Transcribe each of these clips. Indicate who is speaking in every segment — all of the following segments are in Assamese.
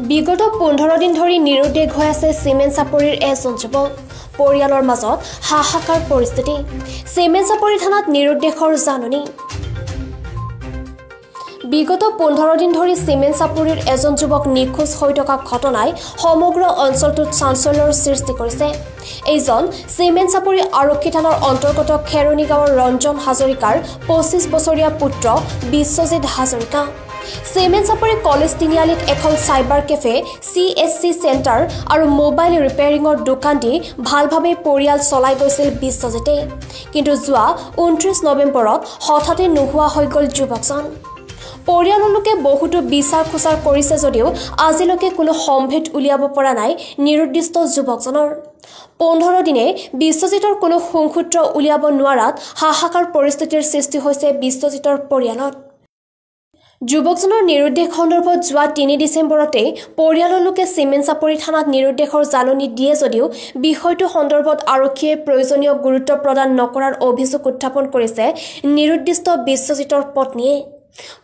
Speaker 1: বিগত 15 দিন ধৰি নিৰুদ্দেশ হৈ আছে চিমেণ্ট চাপৰিৰ এজন যুৱক পৰিয়ালৰ মাজত হাহাকাৰ পৰিস্থিতি চিমেণ্ট চাপৰি থানাত নিৰুদ্দেশৰ জাননী বিগত 15 দিন ধৰি চিমেণ্ট চাপৰিৰ এজন যুৱক নিখোজ হৈ থকা ঘটনাই সমগ্ৰ অঞ্চলটোত চাঞ্চল্যৰ সৃষ্টি কৰিছে এইজন চিমেণ্ট চাপৰি আৰক্ষী থানাৰ অন্তৰ্গত খেৰণী গাঁৱৰ ৰঞ্জন হাজৰিকাৰ 25 বছৰীয়া পুত্ৰ বিশ্বজিৎ হাজৰিকা চিমেণ্ট চাপৰি কলেজ তিনিআলিত এখন সাইবাৰ কেফে CSC চেণ্টাৰ আৰু মোবাইল ৰিপেয়াৰিঙৰ দোকান দি ভালভাৱে পৰিয়াল চলাই গৈছিল বিশ্বজিতে কিন্তু যোৱা 29 নৱেম্বৰত হঠাতে নোহোৱা হৈ গ'ল যুৱকজন পৰিয়ালৰ লোকে বহুতো বিচাৰ খুচাৰ কৰিছে যদিও আজিলৈকে কোনো সম্ভেদ উলিয়াব পৰা নাই নিৰুদ্দিষ্ট যুৱকজনৰ 15 দিনে বিশ্বজিতৰ কোনো সংসূত্ৰ উলিয়াব নোৱাৰাত হাহাকাৰ পৰিস্থিতিৰ সৃষ্টি হৈছে বিশ্বজিতৰ পৰিয়ালত যুৱকজনৰ নিৰুদ্দেশ সন্দৰ্ভত যোৱা 3 ডিচেম্বৰতে পৰিয়ালৰ লোকে চিমেণ্ট চাপৰি থানাত নিৰুদ্দেশৰ জাননী দিয়ে যদিও বিষয়টো সন্দৰ্ভত আৰক্ষীয়ে প্ৰয়োজনীয় গুৰুত্ব প্ৰদান নকৰাৰ অভিযোগ উত্থাপন কৰিছে নিৰুদ্দিষ্ট বিশ্বজিতৰ পত্নীয়ে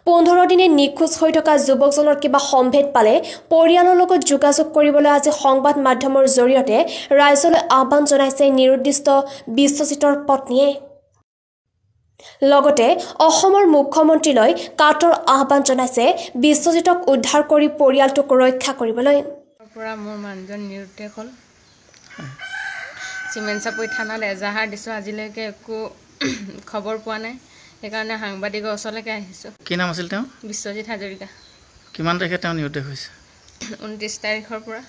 Speaker 1: 15 দিনে নিখোজ হৈ থকা যুৱকজনৰ কিবা সম্ভেদ পালে পৰিয়ালৰ লগত যোগাযোগ কৰিবলৈ আজি সংবাদ মাধ্যমৰ জৰিয়তে ৰাইজলৈ আহ্বান জনাইছে নিৰুদ্দিষ্ট বিশ্বজিতৰ পত্নীয়ে লগতে অসমৰ মুখ্যমন্ত্ৰীলৈ কাটৰ আহ্বান জনাইছে বিশ্বজিতক উদ্ধাৰ কৰি পৰিয়ালটোক ৰক্ষা কৰিবলৈ
Speaker 2: পৰা মোৰ মানুহজন নিৰুদ্দেশ হ'ল চিমেণ্ট চাপৰি থানাত এজাহাৰ দিছোঁ আজিলৈকে একো খবৰ পোৱা নাই সেইকাৰণে সাংবাদিকৰ ওচৰলৈকে আহিছোঁ
Speaker 3: কি নাম আছিল তেওঁ
Speaker 2: বিশ্বজিৎ হাজৰিকা
Speaker 3: কিমান তাৰিখে তেওঁ নিৰুদ্দেশ হৈছে
Speaker 2: 29 তাৰিখৰ পৰা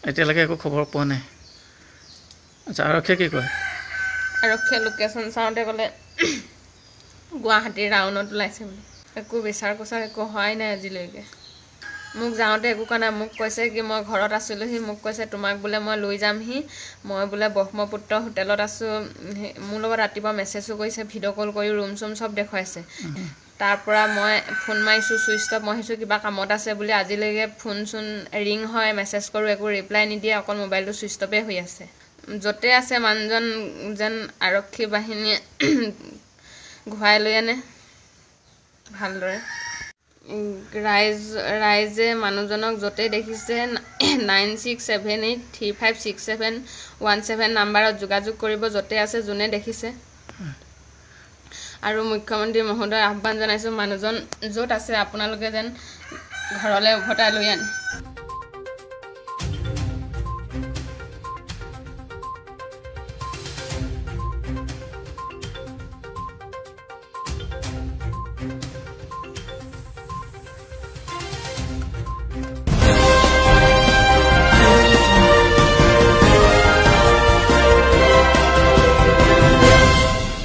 Speaker 3: এতিয়ালৈকে একো খবৰ পোৱা নাই আচ্ছা আৰক্ষীয়ে কি কয়
Speaker 2: আৰক্ষীয়ে লোকেশ্যন চাওঁতে ক'লে গুৱাহাটীৰ ৰাউনত ওলাইছে বুলি একো বিচাৰ কোচাৰ একো হোৱাই নাই আজিলৈকে মোক যাওঁতে একো কোৱা নাই মোক কৈছে কি মই ঘৰত আছিলোঁহি মোক কৈছে তোমাক বোলে মই লৈ যামহি মই বোলে ব্ৰহ্মপুত্ৰ হোটেলত আছোঁ মোৰ লগত ৰাতিপুৱা মেছেজো কৰিছে ভিডিঅ' কল কৰি ৰুম চুম চব দেখুৱাইছে তাৰ পৰা মই ফোন মাৰিছোঁ ছুইচ অফ মই ভাবিছোঁ কিবা কামত আছে বুলি আজিলৈকে ফোন চোন ৰিং হয় মেছেজ কৰোঁ একো ৰিপ্লাই নিদিয়ে অকল মোবাইলটো ছুইচ অফে হৈ আছে য'তে আছে মানুহজন যেন আৰক্ষী বাহিনীয়ে ঘূৰাই লৈ আনে ভালদৰে ৰাইজে মানুহজনক য'তেই দেখিছে 9678356717 নাম্বাৰত যোগাযোগ কৰিব য'তে আছে যোনে দেখিছে আৰু মুখ্যমন্ত্ৰী মহোদয় আহ্বান জনাইছোঁ মানুহজন য'ত আছে আপোনালোকে যেন ঘৰলৈ উভতাই লৈ আনে